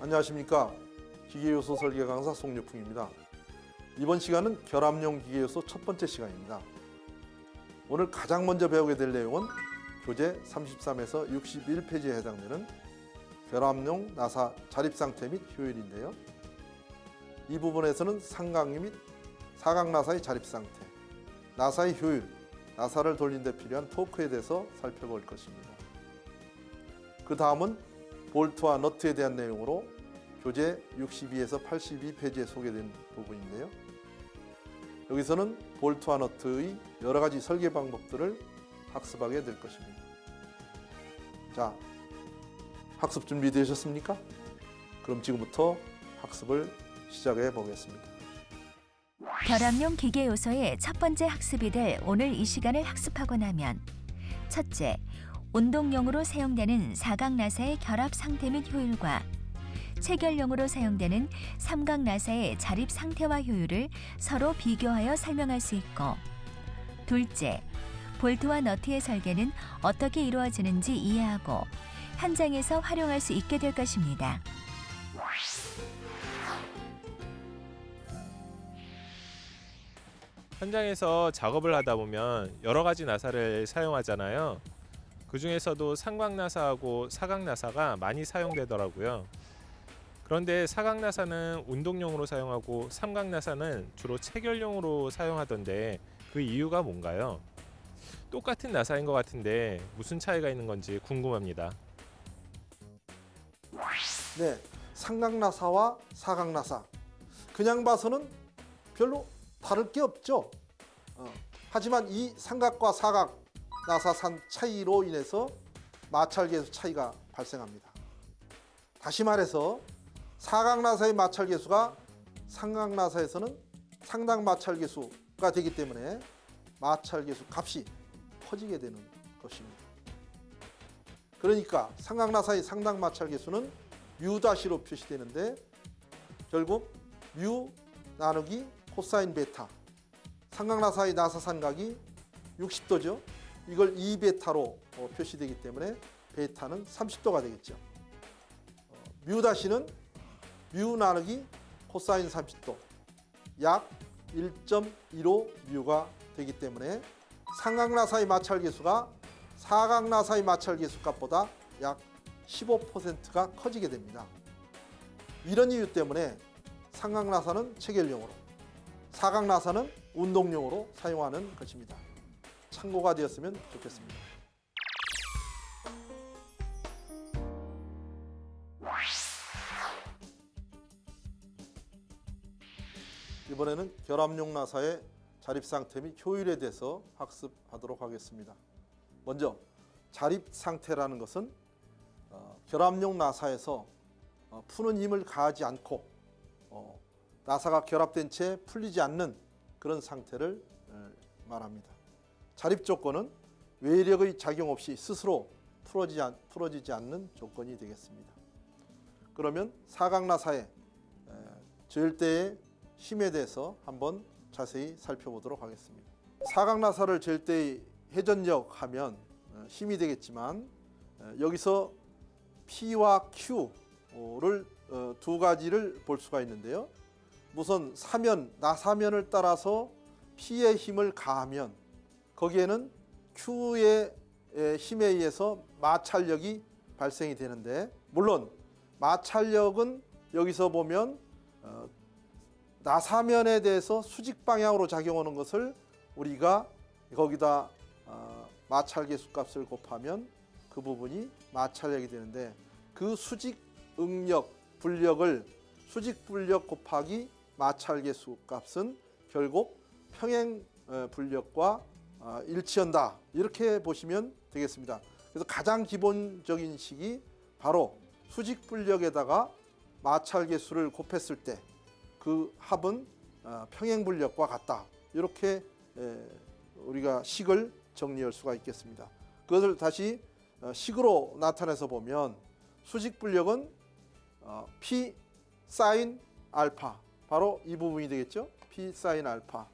안녕하십니까. 기계요소 설계 강사 송유풍입니다. 이번 시간은 결합용 기계요소 첫 번째 시간입니다. 오늘 가장 먼저 배우게 될 내용은 교재 33에서 61페이지에 해당되는 결합용 나사 자립 상태 및 효율인데요. 이 부분에서는 삼각 및 사각 나사의 자립 상태, 나사의 효율, 나사를 돌린 데 필요한 토크에 대해서 살펴볼 것입니다. 그 다음은 볼트와 너트에 대한 내용으로 교재 62에서 82페이지에 소개된 부분인데요. 여기서는 볼트와 너트의 여러 가지 설계 방법들을 학습하게 될 것입니다. 자, 학습 준비되셨습니까? 그럼 지금부터 학습을 시작해 보겠습니다. 결합용 기계 요소의 첫 번째 학습이 될 오늘 이 시간을 학습하고 나면 첫째, 운동용으로 사용되는 사각 나사의 결합 상태 및 효율과 체결용으로 사용되는 삼각 나사의 자립 상태와 효율을 서로 비교하여 설명할 수 있고, 둘째, 볼트와 너트의 설계는 어떻게 이루어지는지 이해하고 현장에서 활용할 수 있게 될 것입니다. 현장에서 작업을 하다 보면 여러 가지 나사를 사용하잖아요. 그 중에서도 삼각 나사하고 사각 나사가 많이 사용되더라고요. 그런데 사각 나사는 운동용으로 사용하고 삼각 나사는 주로 체결용으로 사용하던데 그 이유가 뭔가요? 똑같은 나사인 것 같은데 무슨 차이가 있는 건지 궁금합니다. 네, 삼각 나사와 사각 나사. 그냥 봐서는 별로 다를 게 없죠. 하지만 이 삼각과 사각 나사산 차이로 인해서 마찰계수 차이가 발생합니다. 다시 말해서 사각 나사의 마찰계수가 삼각 나사에서는 상당 마찰계수가 되기 때문에 마찰계수 값이 커지게 되는 것입니다. 그러니까 삼각 나사의 상당 마찰계수는 μ-로 표시되는데 결국 μ 나누기 코사인 베타, 삼각 나사의 나사삼각이 60도죠. 이걸 2베타로 표시되기 때문에 베타는 30도가 되겠죠. μ-는 μ 나누기 코사인 30도, 약 1.15μ가 되기 때문에 삼각 나사의 마찰계수가 사각 나사의 마찰계수 값보다 약 15%가 커지게 됩니다. 이런 이유 때문에 삼각 나사는 체결용으로, 사각 나사는 운동용으로 사용하는 것입니다. 참고가 되었으면 좋겠습니다. 이번에는 결합용 나사의 자립 상태 및 효율에 대해서 학습하도록 하겠습니다. 먼저 자립 상태라는 것은 결합용 나사에서 푸는 힘을 가하지 않고 나사가 결합된 채 풀리지 않는 그런 상태를 말합니다. 자립 조건은 외력의 작용 없이 스스로 풀어지지 않는 조건이 되겠습니다. 그러면 사각 나사의 저일대의 힘에 대해서 한번 자세히 살펴보도록 하겠습니다. 사각 나사를 잴 때의 회전력 하면 힘이 되겠지만 여기서 P와 Q를 두 가지를 볼 수가 있는데요. 우선 나사면을 따라서 P의 힘을 가하면 거기에는 Q의 힘에 의해서 마찰력이 발생이 되는데, 물론 마찰력은 여기서 보면 나사면에 대해서 수직 방향으로 작용하는 것을 우리가 거기다 마찰계수 값을 곱하면 그 부분이 마찰력이 되는데, 그 수직 응력 불력을 수직 불력 곱하기 마찰계수 값은 결국 평행 불력과 일치한다, 이렇게 보시면 되겠습니다. 그래서 가장 기본적인 식이 바로 수직 불력에다가 마찰계수를 곱했을 때 그 합은 평행 불력과 같다, 이렇게 우리가 식을 정리할 수가 있겠습니다. 그것을 다시 식으로 나타내서 보면 수직 불력은 P 사인 알파, 바로 이 부분이 되겠죠. P 사인 알파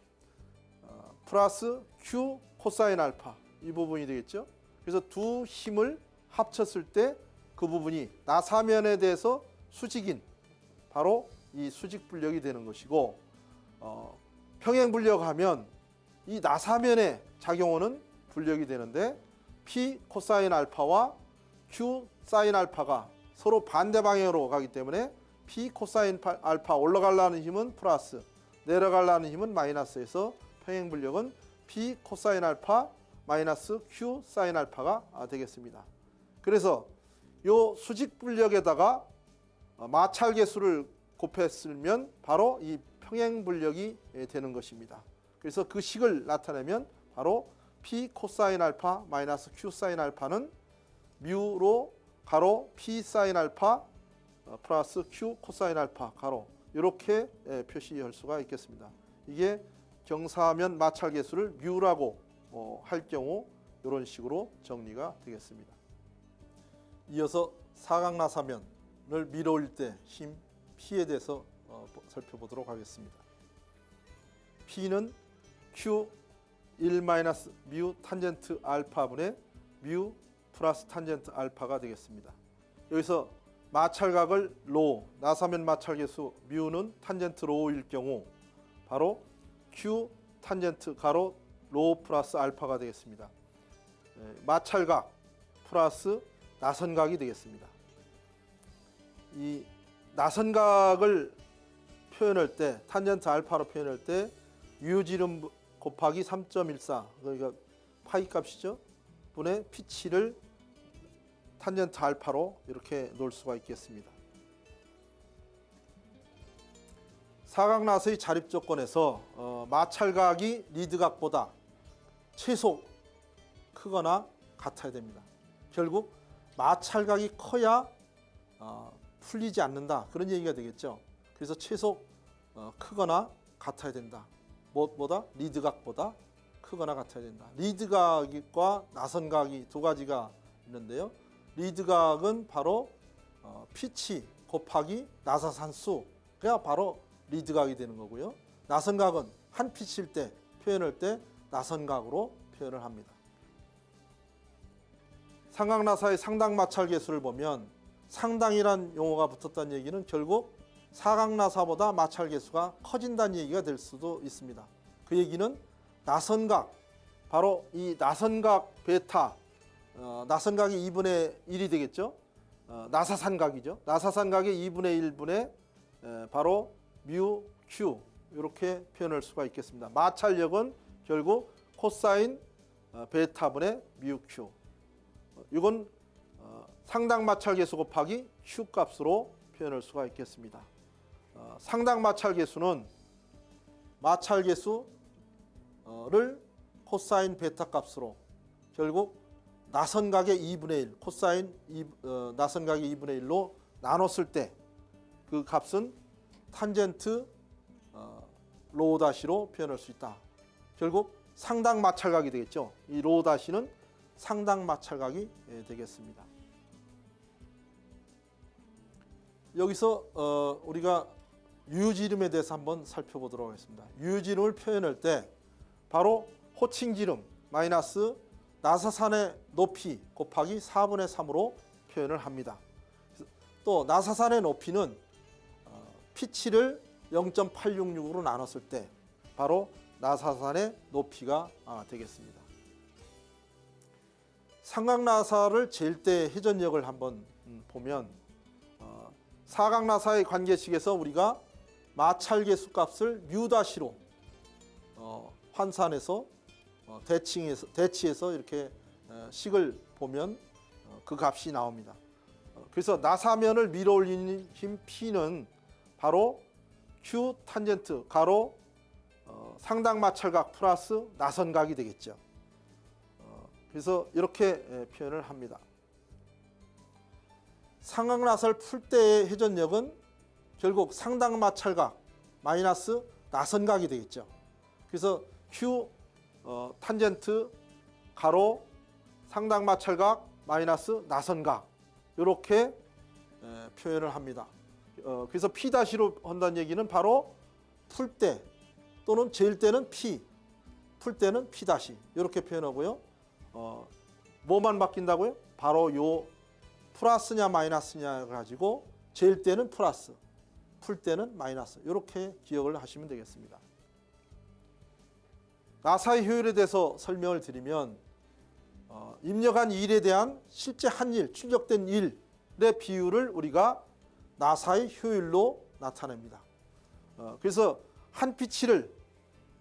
플러스 Q 코사인 알파, 이 부분이 되겠죠. 그래서 두 힘을 합쳤을 때 그 부분이 나사면에 대해서 수직인 바로 이 수직 불력이 되는 것이고 평행 불력하면 이 나사면에 작용하는 불력이 되는데 P 코사인 알파와 Q 사인 알파가 서로 반대 방향으로 가기 때문에 P 코사인 알파 올라가려는 힘은 플러스, 내려가려는 힘은 마이너스에서 평행 불력은 P 코사인 알파 마이너스 Q 사인 알파가 되겠습니다. 그래서 요 수직 불력에다가 마찰 계수를 곱했으면 바로 이 평행 불력이 되는 것입니다. 그래서 그 식을 나타내면 바로 P 코사인 알파 마이너스 Q 사인 알파는 뮤로 가로 P 사인 알파 플러스 Q 코사인 알파 가로 이렇게 표시할 수가 있겠습니다. 이게 경사면 마찰 계수를 뮤라고 할 경우 이런 식으로 정리가 되겠습니다. 이어서 사각나사면을 밀어올릴 때 힘 P에 대해서 살펴보도록 하겠습니다. P는 Q 1-뮤 탄젠트 알파분의 뮤 플러스 탄젠트 알파가 되겠습니다. 여기서 마찰각을 로, 나사면 마찰계수 뮤는 탄젠트 로일 경우 바로 Q 탄젠트 가로 로 플러스 알파가 되겠습니다. 마찰각 플러스 나선각이 되겠습니다. 이 나선각을 표현할 때 탄젠트 알파로 표현할 때 유지름 곱하기 3.14 그러니까 파이 값이죠. 분의 P치를 탄젠트 알파로 이렇게 놓을 수가 있겠습니다. 사각나사의 자립 조건에서 마찰각이 리드각보다 최소 크거나 같아야 됩니다. 결국 마찰각이 커야 풀리지 않는다 그런 얘기가 되겠죠. 그래서 최소 크거나 같아야 된다. 무엇보다 리드각보다 크거나 같아야 된다. 리드각과 나선각이 두 가지가 있는데요. 리드각은 바로 피치 곱하기 나사산수가 바로 리드각이 되는 거고요. 나선각은 한 피치일 때 표현할 때 나선각으로 표현을 합니다. 삼각나사의 상당 마찰 계수를 보면 상당이란 용어가 붙었다는 얘기는 결국 사각나사보다 마찰 계수가 커진다는 얘기가 될 수도 있습니다. 그 얘기는 나선각, 바로 이 나선각 베타, 나선각이 2분의 1이 되겠죠. 나사산각이죠. 나사산각의 2분의 1분의 바로 뮤, q 이렇게 표현할 수가 있겠습니다. 마찰력은 결국 코사인 베타분의 뮤, q. 이건 상당 마찰 계수 곱하기 q 값으로 표현할 수가 있겠습니다. 상당 마찰 계수는 마찰 계수를 코사인 베타 값으로 결국 나선각의 2분의 1, 코사인 나선각의 2분의 1로 나눴을 때 그 값은 탄젠트 로 다시로 표현할 수 있다. 결국 상당 마찰각이 되겠죠. 이 로 다시는 상당 마찰각이 되겠습니다. 여기서 우리가 유지름에 대해서 한번 살펴보도록 하겠습니다. 유지름을 표현할 때 바로 호칭지름 마이너스 나사산의 높이 곱하기 4분의 3으로 표현을 합니다. 또 나사산의 높이는 피치를 0.866으로 나눴을 때 바로 나사산의 높이가 되겠습니다. 삼각나사를 잴 때 회전력을 한번 보면 사각나사의 관계식에서 우리가 마찰계수 값을 뮤-로 환산해서 대치해서 이렇게 식을 보면 그 값이 나옵니다. 그래서 나사면을 밀어올리는 힘 P는 바로 Q 탄젠트 가로 상당 마찰각 플러스 나선각이 되겠죠. 그래서 이렇게 표현을 합니다. 삼각나사를 풀 때의 회전력은 결국 상당 마찰각 마이너스 나선각이 되겠죠. 그래서 Q 탄젠트 가로 상당 마찰각 마이너스 나선각 이렇게 표현을 합니다. 그래서 P-로 한다는 얘기는 바로 풀 때 또는 잴 때는 P, 풀 때는 P- 이렇게 표현하고요. 뭐만 바뀐다고요? 바로 요 플러스냐 마이너스냐 가지고 잴 때는 플러스, 풀 때는 마이너스. 이렇게 기억을 하시면 되겠습니다. 나사의 효율에 대해서 설명을 드리면 입력한 일에 대한 실제 한 일, 출력된 일의 비율을 우리가 나사의 효율로 나타냅니다. 그래서 한 피치를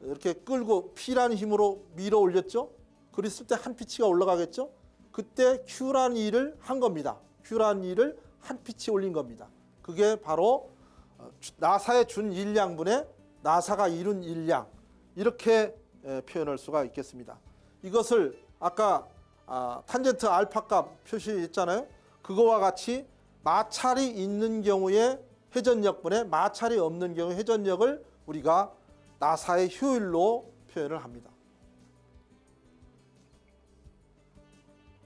이렇게 끌고 P라는 힘으로 밀어 올렸죠. 그랬을 때 한 피치가 올라가겠죠. 그때 Q라는 일을 한 겁니다. Q라는 일을 한 피치 올린 겁니다. 그게 바로 나사에 준 일량분의 나사가 이룬 일량, 이렇게 표현할 수가 있겠습니다. 이것을 아까 탄젠트 알파 값 표시했잖아요. 그거와 같이 마찰이 있는 경우에 회전력분의 마찰이 없는 경우 회전력을 우리가 나사의 효율로 표현을 합니다.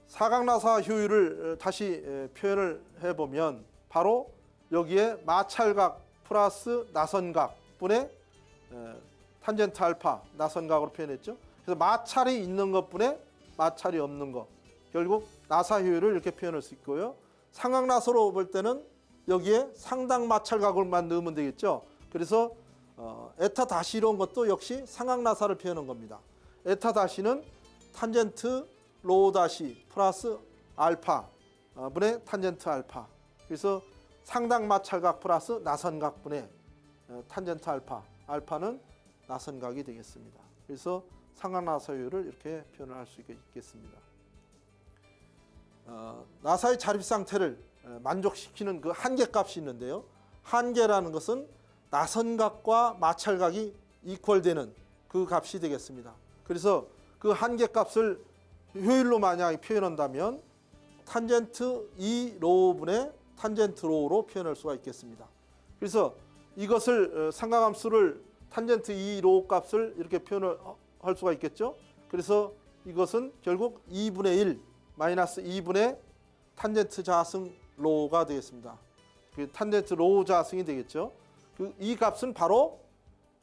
사각나사 효율을 다시 표현을 해보면 바로 여기에 마찰각 플러스 나선각 분의 탄젠트 알파 나선각으로 표현했죠. 그래서 마찰이 있는 것분의 마찰이 없는 것, 결국 나사 효율을 이렇게 표현할 수 있고요. 삼각나사로 볼 때는 여기에 상당 마찰각을만 넣으면 되겠죠. 그래서 에타 다시 이런 것도 역시 삼각나사를 표현한 겁니다. 에타 다시는 탄젠트 로우 다시 플러스 알파 분의 탄젠트 알파. 그래서 상당 마찰각 플러스 나선각 분의 탄젠트 알파. 알파는 나선각이 되겠습니다. 그래서 삼각나사 효율을 이렇게 표현을 할 수 있겠습니다. 나사의 자립 상태를 만족시키는 그 한계값이 있는데요. 한계라는 것은 나선각과 마찰각이 이퀄되는 그 값이 되겠습니다. 그래서 그 한계값을 효율로 만약에 표현한다면 탄젠트 E 로우분의 탄젠트 로우로 표현할 수가 있겠습니다. 그래서 이것을 삼각함수를 탄젠트 E 로우 값을 이렇게 표현을 할 수가 있겠죠. 그래서 이것은 결국 2분의 1 마이너스 2분의 탄젠트 자승 로우가 되겠습니다. 그 탄젠트 로우 자승이 되겠죠. 이 값은 바로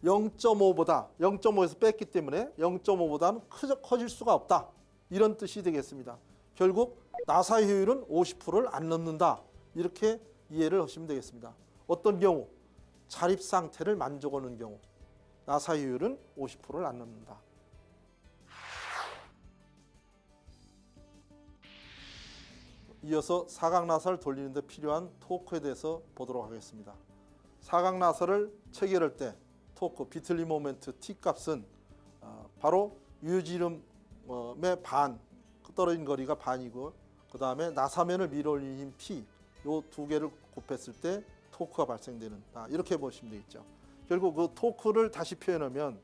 0.5보다 0.5에서 뺐기 때문에 0.5보다는 커질 수가 없다. 이런 뜻이 되겠습니다. 결국 나사 효율은 50%를 안 넘는다. 이렇게 이해를 하시면 되겠습니다. 어떤 경우? 자립 상태를 만족하는 경우 나사 효율은 50%를 안 넘는다. 이어서 사각나사를 돌리는 데 필요한 토크에 대해서 보도록 하겠습니다. 사각나사를 체결할 때 토크, 비틀리 모멘트 T값은 바로 유지름의 반, 떨어진 거리가 반이고 그 다음에 나사면을 밀어올린 힘 P, 요 두 개를 곱했을 때 토크가 발생되는, 이렇게 보시면 되겠죠. 결국 그 토크를 다시 표현하면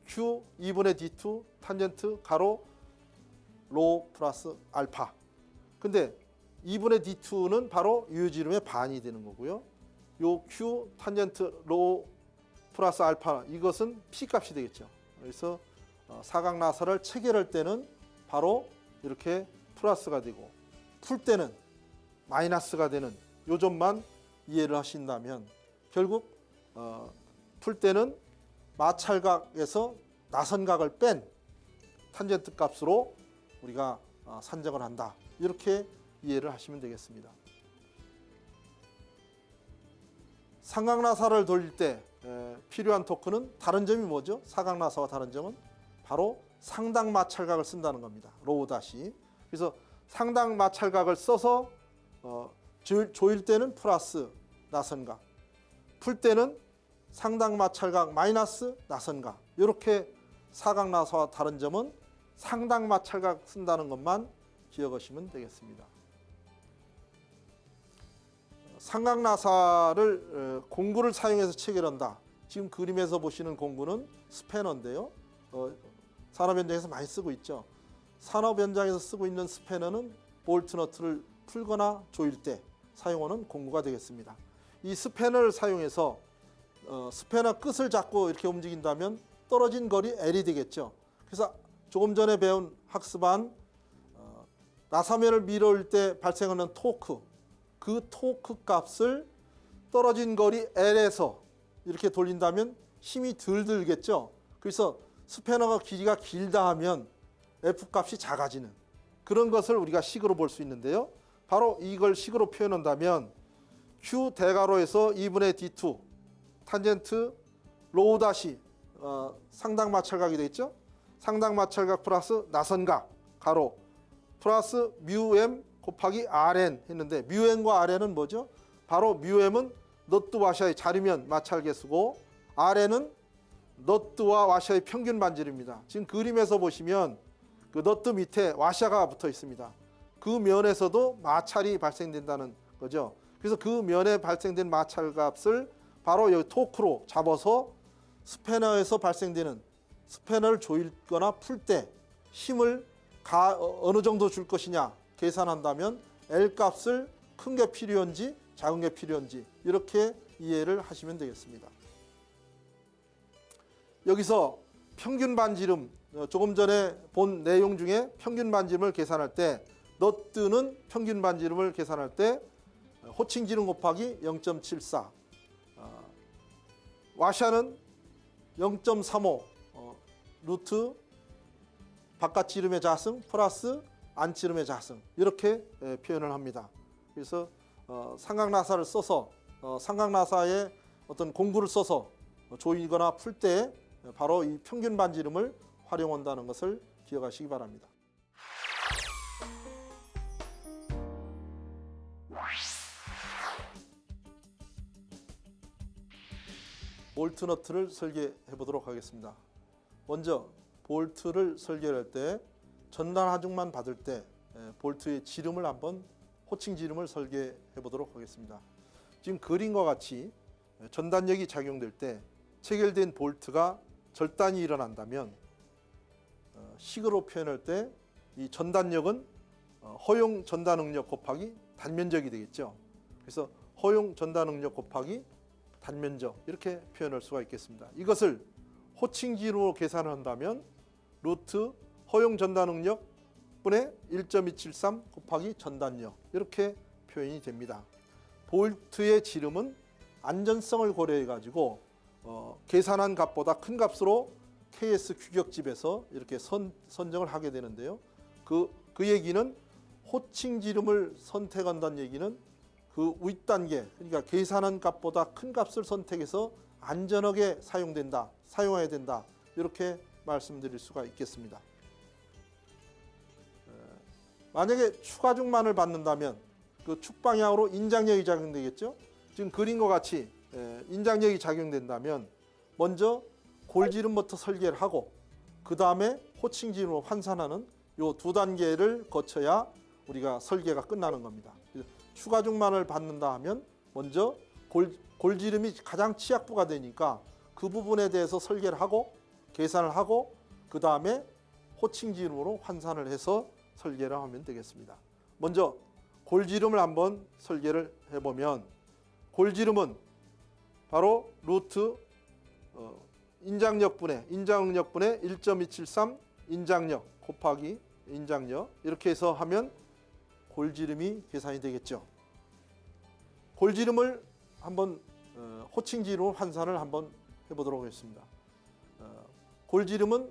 Q 2분의 D2 탄젠트 가로 로 플러스 알파. 근데 2분의 D2는 바로 유지름의 반이 되는 거고요. 요 Q 탄젠트 로 플러스 알파, 이것은 P 값이 되겠죠. 그래서 사각나사를 체결할 때는 바로 이렇게 플러스가 되고 풀 때는 마이너스가 되는 요 점만 이해를 하신다면 결국 풀 때는 마찰각에서 나선각을 뺀 탄젠트 값으로 우리가 산정을 한다. 이렇게 이해를 하시면 되겠습니다. 삼각나사를 돌릴 때 필요한 토크는 다른 점이 뭐죠? 사각나사와 다른 점은 바로 상당 마찰각을 쓴다는 겁니다. 로우 다시. 그래서 상당 마찰각을 써서 조일 때는 플러스 나선각, 풀 때는 상당 마찰각 마이너스 나선각. 이렇게 사각나사와 다른 점은 상당 마찰각 쓴다는 것만 기억하시면 되겠습니다. 삼각나사를 공구를 사용해서 체결한다. 지금 그림에서 보시는 공구는 스패너인데요. 산업 현장에서 많이 쓰고 있죠. 산업 현장에서 쓰고 있는 스패너는 볼트 너트를 풀거나 조일 때 사용하는 공구가 되겠습니다. 이 스패너를 사용해서 스패너 끝을 잡고 이렇게 움직인다면 떨어진 거리 L이 되겠죠. 그래서 조금 전에 배운 학습한 나사면을 밀어올 때 발생하는 토크, 그 토크 값을 떨어진 거리 L에서 이렇게 돌린다면 힘이 덜 들겠죠. 그래서 스패너가 길이가 길다 하면 F 값이 작아지는 그런 것을 우리가 식으로 볼 수 있는데요. 바로 이걸 식으로 표현한다면 Q 대가로에서 2분의 D2 탄젠트 로우 다시 상당 마찰각이 되겠죠. 상당 마찰각 플러스 나선각 가로 플러스 뮤m 곱하기 Rn 했는데 뮤m과 Rn은 뭐죠? 바로 뮤m은 너트 와샤의 자리면 마찰계수고 Rn은 너트와 와샤의 평균 반지름입니다. 지금 그림에서 보시면 그 너트 밑에 와샤가 붙어 있습니다. 그 면에서도 마찰이 발생된다는 거죠. 그래서 그 면에 발생된 마찰 값을 바로 여기 토크로 잡아서 스패너에서 발생되는 스패너를 조이거나 풀 때 힘을 어느 정도 줄 것이냐 계산한다면 L 값을 큰 게 필요한지 작은 게 필요한지 이렇게 이해를 하시면 되겠습니다. 여기서 평균 반지름 조금 전에 본 내용 중에 평균 반지름을 계산할 때 너트는 평균 반지름을 계산할 때 호칭 지름 곱하기 0.74 와샤는 0.35 루트 바깥 지름의 자승 플러스 안 지름의 자승 이렇게 표현을 합니다. 그래서 삼각나사를 써서 삼각나사의 어떤 공구를 써서 조이거나 풀 때 바로 이 평균 반지름을 활용한다는 것을 기억하시기 바랍니다. 볼트 너트를 설계해 보도록 하겠습니다. 먼저 볼트를 설계할 때 전단 하중만 받을 때 볼트의 지름을 한번 호칭 지름을 설계해 보도록 하겠습니다. 지금 그림과 같이 전단력이 작용될 때 체결된 볼트가 절단이 일어난다면 식으로 표현할 때 이 전단력은 허용 전단 응력 곱하기 단면적이 되겠죠. 그래서 허용 전단 응력 곱하기 단면적 이렇게 표현할 수가 있겠습니다. 이것을 호칭 지름으로 계산을 한다면 루트 허용 전단 응력 분의 1.273 곱하기 전단력 이렇게 표현이 됩니다. 볼트의 지름은 안전성을 고려해 가지고 계산한 값보다 큰 값으로 KS 규격집에서 이렇게 선정을 하게 되는데요. 그 얘기는 호칭 지름을 선택한다는 얘기는 그 윗단계 그러니까 계산한 값보다 큰 값을 선택해서 안전하게 사용해야 된다 이렇게 말씀드릴 수가 있겠습니다. 만약에 추가중만을 받는다면 그 축 방향으로 인장력이 작용되겠죠. 지금 그림과 같이 인장력이 작용된다면 먼저 골지름부터 설계를 하고 그 다음에 호칭 지름으로 환산하는 이 두 단계를 거쳐야 우리가 설계가 끝나는 겁니다. 추가중만을 받는다 하면 먼저 골지름이 가장 취약부가 되니까 그 부분에 대해서 설계를 하고 계산을 하고 그 다음에 호칭 지름으로 환산을 해서 설계를 하면 되겠습니다. 먼저 골지름을 한번 설계를 해보면 골지름은 바로 루트 인장력분의 인장응력분의 1.273 인장력 곱하기 인장력 이렇게 해서 하면 골지름이 계산이 되겠죠. 골지름을 한번 호칭 지름으로 환산을 한번 해보도록 하겠습니다. 골지름은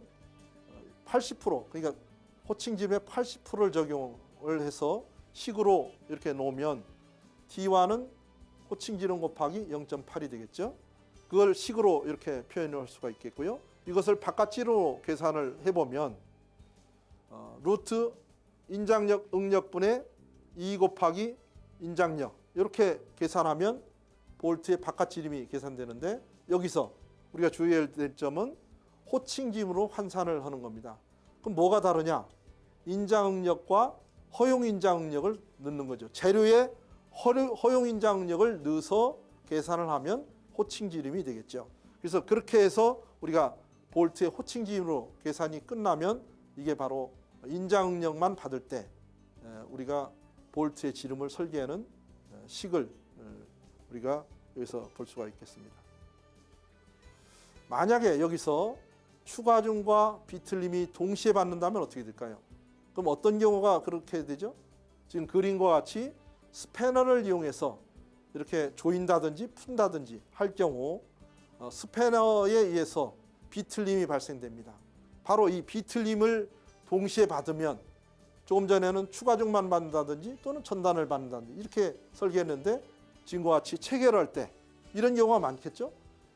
80% 그러니까 호칭 지름의 80%를 적용을 해서 식으로 이렇게 놓으면 T1은 호칭 지름 곱하기 0.8이 되겠죠. 그걸 식으로 이렇게 표현할 수가 있겠고요. 이것을 바깥지름으로 계산을 해보면 루트 인장력 응력분의 2 곱하기 인장력 이렇게 계산하면 볼트의 바깥지름이 계산되는데 여기서 우리가 주의해야 될 점은 호칭 지름으로 환산을 하는 겁니다. 그럼 뭐가 다르냐? 인장응력과 허용 인장응력을 넣는 거죠. 재료에 허용 인장응력을 넣어서 계산을 하면 호칭 지름이 되겠죠. 그래서 그렇게 해서 우리가 볼트의 호칭 지름으로 계산이 끝나면 이게 바로 인장응력만 받을 때 우리가 볼트의 지름을 설계하는 식을 우리가 여기서 볼 수가 있겠습니다. 만약에 여기서 추가중과 비틀림이 동시에 받는다면 어떻게 될까요? 그럼 어떤 경우가 그렇게 되죠? 지금 그림과 같이 스패너를 이용해서 이렇게 조인다든지 푼다든지 할 경우 스패너에 의해서 비틀림이 발생됩니다. 바로 이 비틀림을 동시에 받으면 조금 전에는 추가중만 받는다든지 또는 전단을 받는다든지 이렇게 설계했는데 지금과 같이 체결할 때 이런 경우가 많겠죠.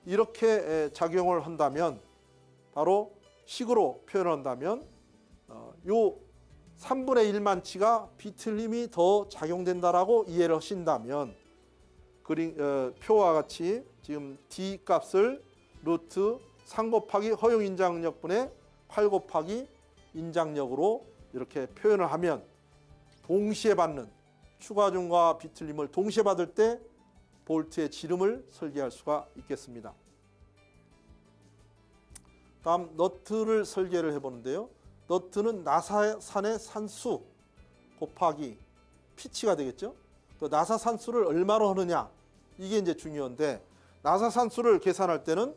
이렇게 작용을 한다면 바로 식으로 표현한다면 요 3분의 1만치가 비틀림이 더 작용된다라고 이해를 하신다면 표와 같이 지금 D 값을 루트 3 곱하기 허용 인장력분의 8 곱하기 인장력으로 이렇게 표현을 하면 동시에 받는 추가중과 비틀림을 동시에 받을 때 볼트의 지름을 설계할 수가 있겠습니다. 다음 너트를 설계를 해보는데요. 너트는 나사산의 산수 곱하기 피치가 되겠죠. 또 나사산수를 얼마로 하느냐 이게 이제 중요한데 나사산수를 계산할 때는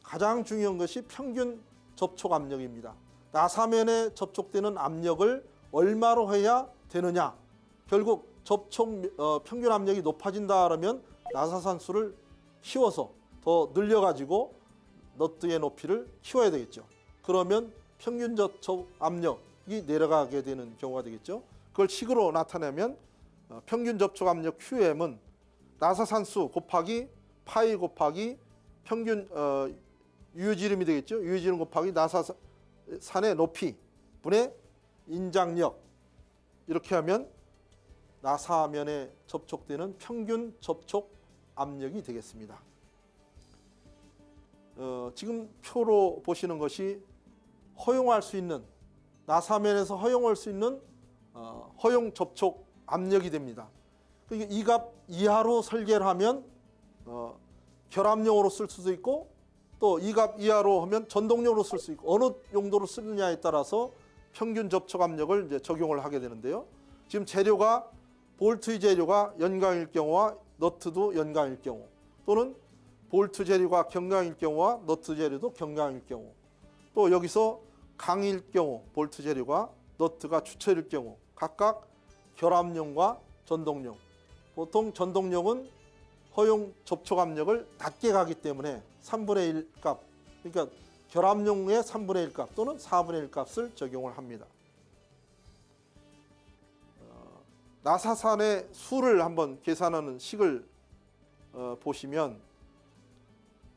가장 중요한 것이 평균 접촉 압력입니다. 나사면에 접촉되는 압력을 얼마로 해야 되느냐. 결국 평균 압력이 높아진다 그러면 나사산수를 키워서 더 늘려가지고 너트의 높이를 키워야 되겠죠. 그러면 평균 접촉 압력이 내려가게 되는 경우가 되겠죠. 그걸 식으로 나타내면 평균 접촉 압력 QM은 나사산수 곱하기 파이 곱하기 평균 유효지름이 되겠죠. 유효지름 곱하기 나사산의 높이 분의 인장력 이렇게 하면 나사면에 접촉되는 평균 접촉 압력이 되겠습니다. 지금 표로 보시는 것이 허용할 수 있는 나사면에서 허용할 수 있는 허용 접촉 압력이 됩니다. 그러니까 이 값 이하로 설계를 하면 결합용으로 쓸 수도 있고 또 이 값 이하로 하면 전동용으로 쓸 수 있고 어느 용도로 쓰느냐에 따라서 평균 접촉 압력을 이제 적용을 하게 되는데요. 지금 재료가 볼트의 재료가 연강일 경우와 너트도 연강일 경우 또는 볼트 재료가 경강일 경우와 너트 재료도 경강일 경우 또 여기서 강일 경우 볼트 재료가 너트가 주철일 경우 각각 결합용과 전동용 보통 전동용은 허용 접촉 압력을 낮게 가기 때문에 3분의 1 값 그러니까 결합용의 3분의 1 값 또는 4분의 1 값을 적용을 합니다. 나사산의 수를 한번 계산하는 식을 보시면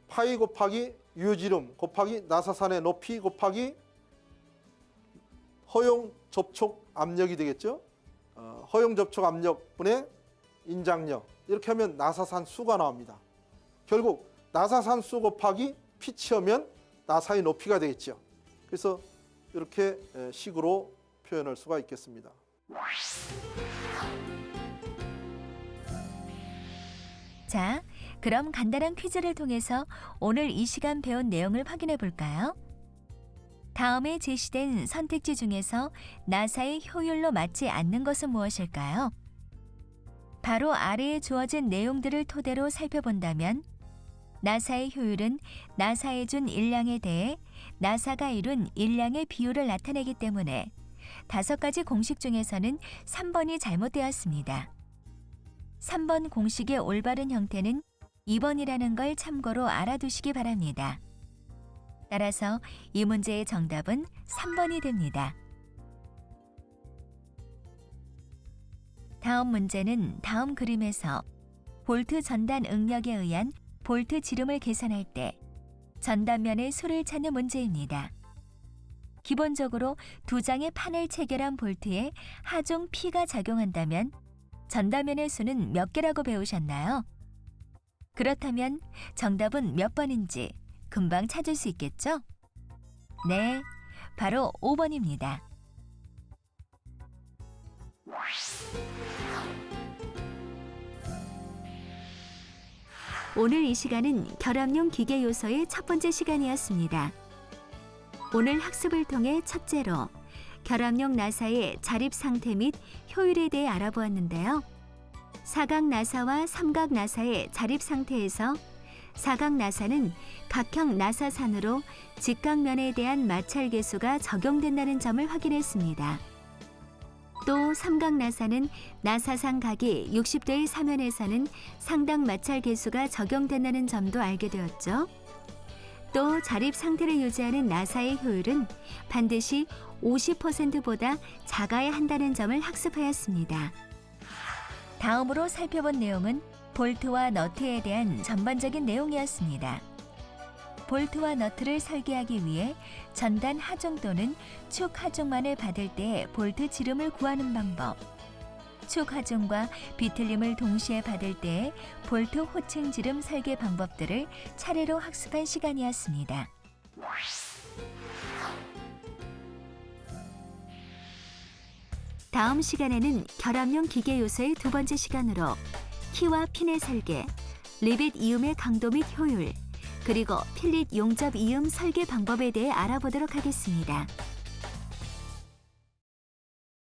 파이 곱하기 유효지름 곱하기 나사산의 높이 곱하기 허용 접촉 압력이 되겠죠. 허용 접촉 압력분의 인장력 이렇게 하면 나사산 수가 나옵니다. 결국 나사산 수 곱하기 피치하면 나사의 높이가 되겠죠. 그래서 이렇게 식으로 표현할 수가 있겠습니다. 자, 그럼 간단한 퀴즈를 통해서 오늘 이 시간 배운 내용을 확인해 볼까요? 다음에 제시된 선택지 중에서 나사의 효율로 맞지 않는 것은 무엇일까요? 바로 아래에 주어진 내용들을 토대로 살펴본다면 나사의 효율은 나사에 준 일량에 대해 나사가 이룬 일량의 비율을 나타내기 때문에 5가지 공식 중에서는 3번이 잘못되었습니다. 3번 공식의 올바른 형태는 2번이라는 걸 참고로 알아두시기 바랍니다. 따라서 이 문제의 정답은 3번이 됩니다. 다음 문제는 다음 그림에서 볼트 전단 응력에 의한 볼트 지름을 계산할 때 전단면의 수를 찾는 문제입니다. 기본적으로 2장의 판을 체결한 볼트에 하중 P가 작용한다면 전단면의 수는 몇 개라고 배우셨나요? 그렇다면 정답은 몇 번인지 금방 찾을 수 있겠죠? 네, 바로 5번입니다. 오늘 이 시간은 결합용 기계 요소의 첫 번째 시간이었습니다. 오늘 학습을 통해 첫째로 결합용 나사의 자립 상태 및 효율에 대해 알아보았는데요. 사각 나사와 삼각 나사의 자립 상태에서 사각 나사는 각형 나사산으로 직각면에 대한 마찰 계수가 적용된다는 점을 확인했습니다. 또 삼각 나사는 나사상 각이 60도의 사면에서는 상당 마찰 계수가 적용된다는 점도 알게 되었죠. 또 자립 상태를 유지하는 나사의 효율은 반드시 50%보다 작아야 한다는 점을 학습하였습니다. 다음으로 살펴본 내용은 볼트와 너트에 대한 전반적인 내용이었습니다. 볼트와 너트를 설계하기 위해 전단 하중 또는 축 하중만을 받을 때 볼트 지름을 구하는 방법, 축 하중과 비틀림을 동시에 받을 때의 볼트 호칭 지름 설계 방법들을 차례로 학습한 시간이었습니다. 다음 시간에는 결합용 기계 요소의 두 번째 시간으로 키와 핀의 설계, 리빗 이음의 강도 및 효율, 그리고 필릿 용접 이음 설계 방법에 대해 알아보도록 하겠습니다.